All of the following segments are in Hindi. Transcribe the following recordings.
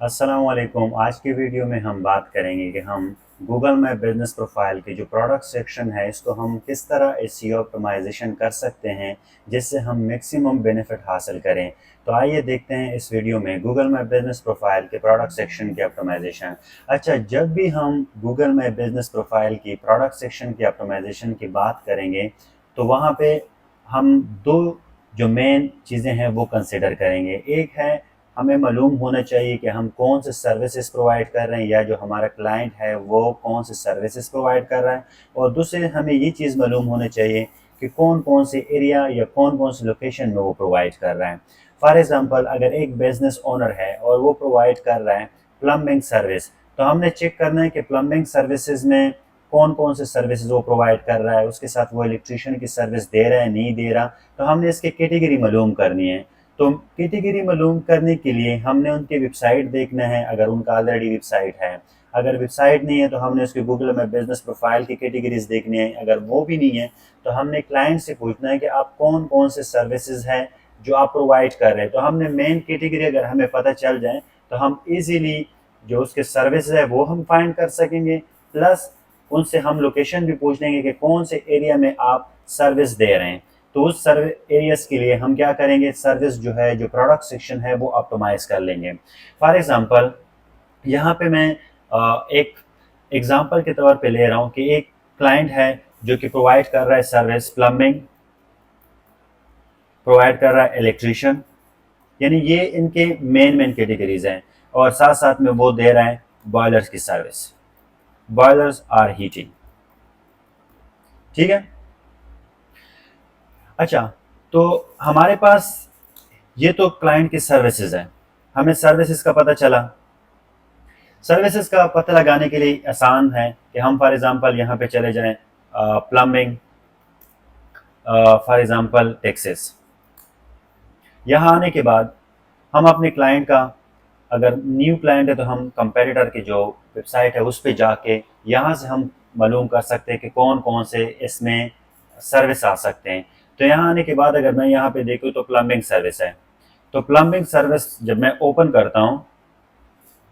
अस्सलामुअलैकुम। आज की वीडियो में हम बात करेंगे कि हम गूगल मैप बिजनेस प्रोफाइल के जो प्रोडक्ट सेक्शन है इसको हम किस तरह एसईओ ऑप्टिमाइजेशन कर सकते हैं जिससे हम मैक्सिमम बेनिफिट हासिल करें। तो आइए देखते हैं इस वीडियो में गूगल मैप बिजनेस प्रोफाइल के प्रोडक्ट सेक्शन की ऑप्टिमाइजेशन। अच्छा, जब भी हम गूगल मैप बिजनेस प्रोफाइल की प्रोडक्ट सेक्शन की ऑप्टिमाइजेशन की बात करेंगे तो वहाँ पे हम दो जो मेन चीज़ें हैं वो कंसिडर करेंगे। एक है, हमें मालूम होना चाहिए कि हम कौन से सर्विसेज प्रोवाइड कर रहे हैं या जो हमारा क्लाइंट है वो कौन से सर्विसेज प्रोवाइड कर रहा है। और दूसरे, हमें ये चीज़ मालूम होना चाहिए कि कौन कौन से एरिया या कौन कौन से लोकेशन में वो प्रोवाइड कर रहा है। फॉर एग्ज़ाम्पल, अगर एक बिज़नेस ओनर है और वो प्रोवाइड कर रहा है प्लम्बिंग सर्विस, तो हमने चेक करना है कि प्लम्बिंग सर्विसेज में कौन कौन से सर्विसेज वो प्रोवाइड कर रहा है, उसके साथ वो इलेक्ट्रिशियन की सर्विस दे रहा है नहीं दे रहा। तो हमने इसकी कैटेगरी मालूम करनी है। तो कैटेगरी मालूम करने के लिए हमने उनकी वेबसाइट देखना है, अगर उनका ऑलरेडी वेबसाइट है। अगर वेबसाइट नहीं है तो हमने उसके गूगल में बिजनेस प्रोफाइल की कैटेगरीज देखनी है। अगर वो भी नहीं है तो हमने क्लाइंट से पूछना है कि आप कौन कौन से सर्विसेज हैं जो आप प्रोवाइड कर रहे हैं। तो हमने मेन कैटेगरी अगर हमें पता चल जाए तो हम इजीली जो उसके सर्विस है वो हम फाइंड कर सकेंगे। प्लस उनसे हम लोकेशन भी पूछ लेंगे कि कौन से एरिया में आप सर्विस दे रहे हैं। तो उस सर्विस एरियाज के लिए हम क्या करेंगे, सर्विस जो है, जो प्रोडक्ट सेक्शन है वो ऑप्टिमाइज कर लेंगे। फॉर एग्जांपल, यहाँ पे मैं एक एग्जांपल के तौर पे ले रहा हूँ कि एक क्लाइंट है जो कि प्रोवाइड कर रहा है सर्विस प्लम्बिंग, प्रोवाइड कर रहा है इलेक्ट्रिशियन, यानी ये इनके मेन मेन कैटेगरीज हैं। और साथ साथ में वो दे रहा है बॉयलर्स की सर्विस, बॉयलर्स आर हीटिंग। ठीक है। अच्छा, तो हमारे पास ये तो क्लाइंट की सर्विसेज है। हमें सर्विसेज का पता चला। सर्विसेज का पता लगाने के लिए आसान है कि हम फॉर एग्जांपल यहाँ पे चले जाएं, प्लम्बिंग, फॉर एग्जांपल टेक्सेस। यहाँ आने के बाद हम अपने क्लाइंट का, अगर न्यू क्लाइंट है तो हम कंपेटिटर की जो वेबसाइट है उस पर जाके यहाँ से हम मालूम कर सकते हैं कि कौन कौन से इसमें सर्विस आ सकते हैं। तो यहाँ आने के बाद अगर मैं यहाँ पे देखूँ तो प्लम्बिंग सर्विस है। तो प्लम्बिंग सर्विस जब मैं ओपन करता हूँ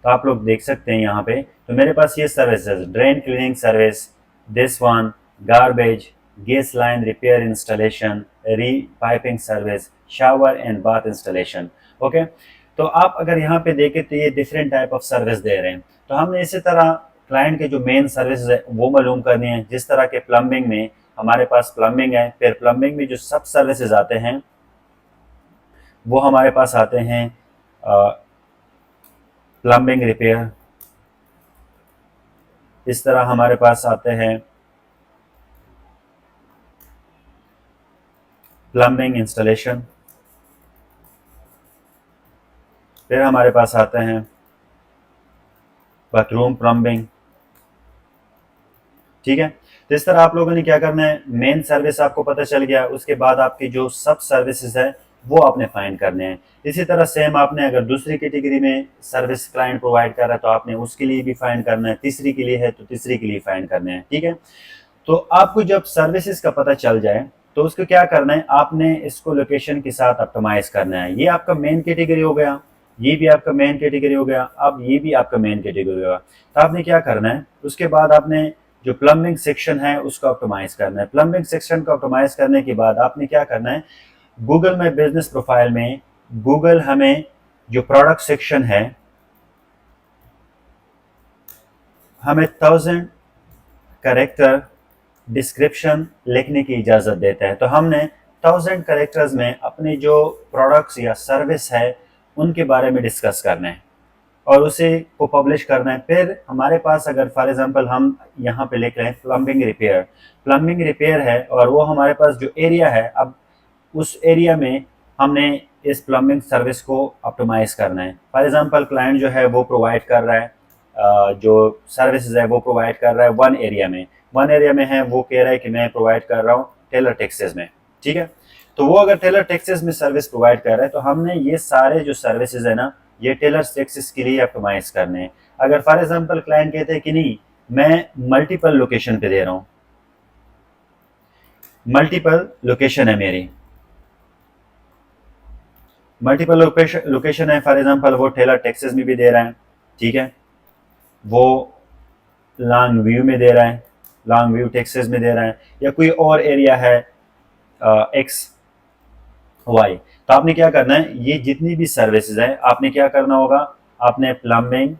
तो आप लोग देख सकते हैं यहाँ पे, तो मेरे पास ये सर्विस है, drain cleaning service, this one, garbage, gas line repair installation, repiping service, shower and bath installation. Okay. तो आप अगर यहाँ पे देखें तो ये डिफरेंट टाइप ऑफ सर्विस दे रहे हैं। तो हमने इसी तरह क्लाइंट के जो मेन सर्विस है वो मालूम करनी है। जिस तरह के प्लम्बिंग में हमारे पास प्लम्बिंग है, फिर प्लम्बिंग में जो सब सर्विसेज आते हैं वो हमारे पास आते हैं प्लम्बिंग रिपेयर, इस तरह हमारे पास आते हैं प्लम्बिंग इंस्टॉलेशन, फिर हमारे पास आते हैं बाथरूम प्लम्बिंग। ठीक है। तो इस तरह आप लोगों ने क्या करना है, मेन सर्विस आपको पता चल गया, उसके बाद आपकी जो सब सर्विसेज है वो आपने फाइंड करने हैं। इसी तरह सेम आपने अगर दूसरी कैटेगरी में सर्विस क्लाइंट प्रोवाइड कर रहा है तो आपने उसके लिए भी फाइंड करना है, तीसरी के लिए है तो तीसरी के लिए फाइंड करने हैं। ठीक है। तो आपको जब सर्विसेज का पता चल जाए तो उसको क्या करना है, आपने इसको लोकेशन के साथ ऑप्टिमाइज करना है। ये आपका मेन कैटेगरी हो गया, ये भी आपका मेन कैटेगरी हो गया, अब ये भी आपका मेन कैटेगरी होगा। तो आपने क्या करना है, उसके बाद आपने जो प्लम्बिंग सेक्शन है उसको ऑप्टिमाइज करना है। प्लम्बिंग सेक्शन को ऑप्टिमाइज करने के बाद आपने क्या करना है, गूगल में बिजनेस प्रोफाइल में गूगल हमें जो प्रोडक्ट सेक्शन है हमें 1000 कैरेक्टर डिस्क्रिप्शन लिखने की इजाज़त देता है। तो हमने 1000 कैरेक्टर्स में अपनी जो प्रोडक्ट्स या सर्विस है उनके बारे में डिस्कस करना है और उसे को पब्लिश करना है। फिर हमारे पास अगर फॉर एग्जांपल हम यहाँ पे लिख रहे हैं प्लम्बिंग रिपेयर, प्लम्बिंग रिपेयर है और वो हमारे पास जो एरिया है, अब उस एरिया में हमने इस प्लम्बिंग सर्विस को ऑप्टिमाइज करना है। फॉर एग्जांपल, क्लाइंट जो है वो प्रोवाइड कर रहा है जो सर्विसेज है वो प्रोवाइड कर रहा है वन एरिया में, वन एरिया में है, वो कह रहा है कि मैं प्रोवाइड कर रहा हूँ टेलर टेक्सास में। ठीक है। तो वो अगर टेलर टेक्सास में सर्विस प्रोवाइड कर रहा है तो हमने ये सारे जो सर्विसेज है ना, ये टेलर टेक्सास के लिए ऑप्टिमाइज करने हैं। अगर फॉर एग्जांपल क्लाइंट कहते हैं कि नहीं, मैं मल्टीपल लोकेशन पे दे रहा हूँ, मल्टीपल लोकेशन है मेरी, मल्टीपल लोकेशन है, फॉर एग्जांपल वो ठेला टेक्सास में भी दे रहा है, ठीक है, वो लॉन्ग व्यू में दे रहा है, लॉन्ग व्यू टेक्सास में दे रहा है, या कोई और एरिया है एक्स वाई। तो आपने क्या करना है, ये जितनी भी सर्विसेज है आपने क्या करना होगा, आपने प्लम्बिंग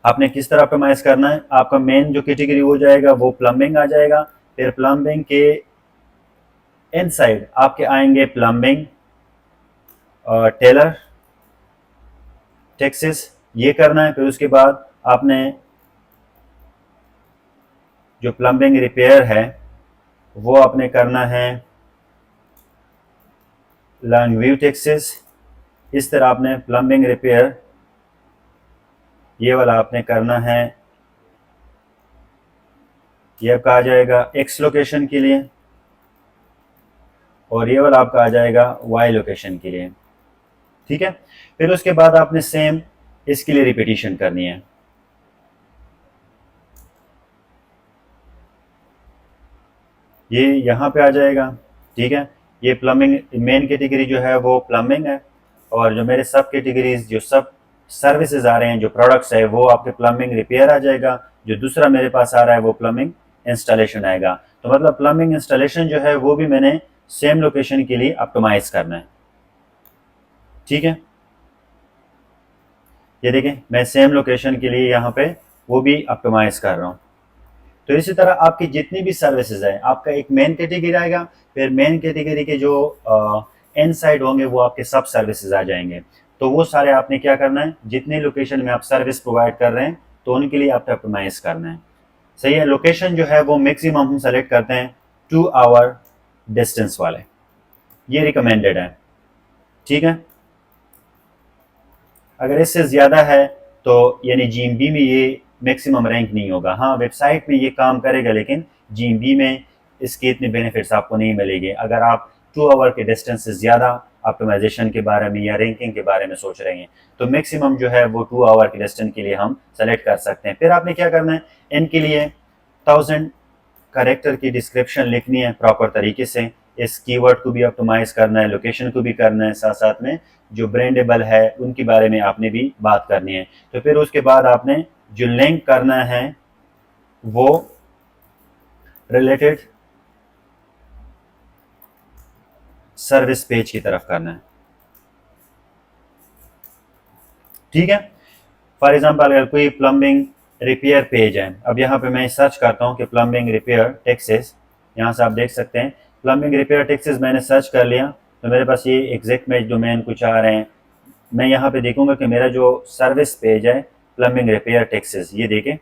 आपने किस तरह ऑप्टिमाइज करना है, आपका मेन जो कैटेगरी हो जाएगा वो प्लम्बिंग आ जाएगा, फिर प्लम्बिंग के इनसाइड आपके आएंगे प्लम्बिंग टेलर टेक्सास, ये करना है। फिर उसके बाद आपने जो प्लम्बिंग रिपेयर है वो आपने करना है लॉन्ग व्यू टेक्सास। इस तरह आपने प्लम्बिंग रिपेयर ये वाला आपने करना है, ये आपका आ जाएगा एक्स लोकेशन के लिए, और ये वाला आपका आ जाएगा वाई लोकेशन के लिए, ठीक है। फिर उसके बाद आपने सेम इसके लिए रिपीटिशन करनी है। ये यहाँ पे आ जाएगा, ठीक है। ये प्लम्बिंग मेन कैटेगरी जो है वो प्लम्बिंग है, और जो मेरे सब कैटेगरीज जो सब सर्विसेज आ रहे हैं, जो प्रोडक्ट्स है, वो आपके प्लम्बिंग रिपेयर आ जाएगा। जो दूसरा मेरे पास आ रहा है वो प्लम्बिंग इंस्टॉलेशन आएगा। तो मतलब प्लम्बिंग इंस्टॉलेशन जो है वो भी मैंने सेम लोकेशन के लिए ऑप्टिमाइज करना है, ठीक है। ये देखें मैं सेम लोकेशन के लिए यहाँ पे वो भी ऑप्टिमाइज कर रहा हूँ। तो इसी तरह आपकी जितनी भी सर्विसेज है, आपका एक मेन कैटेगरी आएगा, फिर मेन कैटेगरी के जो एंड साइड होंगे वो आपके सब सर्विसेज आ जाएंगे। तो वो सारे आपने क्या करना है, जितने लोकेशन में आप सर्विस प्रोवाइड कर रहे हैं तो उनके लिए आपको ऑप्टिमाइज करना है, सही है। लोकेशन जो है वो मैक्सिमम हम सेलेक्ट करते हैं 2 आवर डिस्टेंस वाले, ये रिकमेंडेड है, ठीक है। अगर इससे ज़्यादा है तो यानी जीएमबी में ये मैक्सिमम रैंक नहीं होगा। हाँ, वेबसाइट में ये काम करेगा, लेकिन जीएमबी में इसके इतने बेनिफिट्स आपको नहीं मिलेंगे अगर आप 2 आवर के डिस्टेंस से ज़्यादा ऑप्टिमाइजेशन के बारे में या रैंकिंग के बारे में सोच रहे हैं। तो मैक्सिमम जो है वो 2 आवर के डिस्टेंस के लिए हम सेलेक्ट कर सकते हैं। फिर आपने क्या करना है, इनके लिए 1000 कैरेक्टर की डिस्क्रिप्शन लिखनी है प्रॉपर तरीके से। इस कीवर्ड को भी ऑप्टिमाइज करना है, लोकेशन को भी करना है, साथ साथ में जो ब्रांडेबल है उनके बारे में आपने भी बात करनी है। तो फिर उसके बाद आपने जो लिंक करना है वो रिलेटेड सर्विस पेज की तरफ करना है, ठीक है। फॉर एग्जांपल अगर कोई प्लम्बिंग रिपेयर पेज है, अब यहाँ पे मैं सर्च करता हूँ कि प्लम्बिंग रिपेयर टेक्सास, यहाँ से आप देख सकते हैं प्लम्बिंग रिपेयर टेक्सास मैंने सर्च कर लिया, तो मेरे पास ये एग्जैक्ट मैच डोमेन कुछ आ रहे हैं। मैं यहाँ पे देखूंगा कि मेरा जो सर्विस पेज है प्लम्बिंग रिपेयर टेक्सास, ये देखें,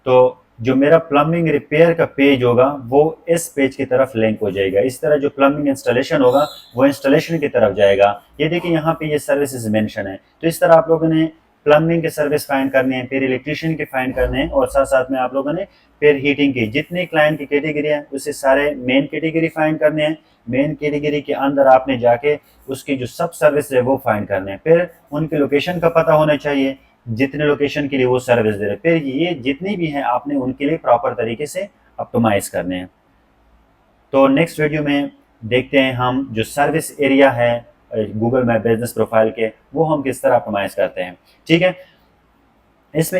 तो जो मेरा प्लम्बिंग रिपेयर का पेज होगा वो इस पेज की तरफ लिंक हो जाएगा। इस तरह जो प्लम्बिंग इंस्टॉलेशन होगा वो इंस्टॉलेशन की तरफ जाएगा। ये देखिए यहाँ पे ये सर्विसेज मेंशन है। तो इस तरह आप लोगों ने प्लम्बिंग के सर्विस फाइंड करने हैं, फिर इलेक्ट्रिशियन के फाइंड करने हैं, और साथ साथ में आप लोगों ने फिर हीटिंग की जितने क्लाइंट की कैटेगरी है उससे सारे मेन कैटेगरी फाइंड करने हैं। मेन कैटेगरी के अंदर आपने जाके उसकी जो सब सर्विस है वो फाइंड करने हैं, फिर उनके लोकेशन का पता होना चाहिए जितने लोकेशन के लिए वो सर्विस दे रहे, फिर ये जितनी भी हैं आपने उनके लिए प्रॉपर तरीके से ऑप्टिमाइज करने हैं। तो नेक्स्ट वीडियो में देखते हैं हम जो सर्विस एरिया है गूगल मैप बिजनेस प्रोफाइल के, वो हम किस तरह ऑप्टिमाइज करते हैं, ठीक है। इसमें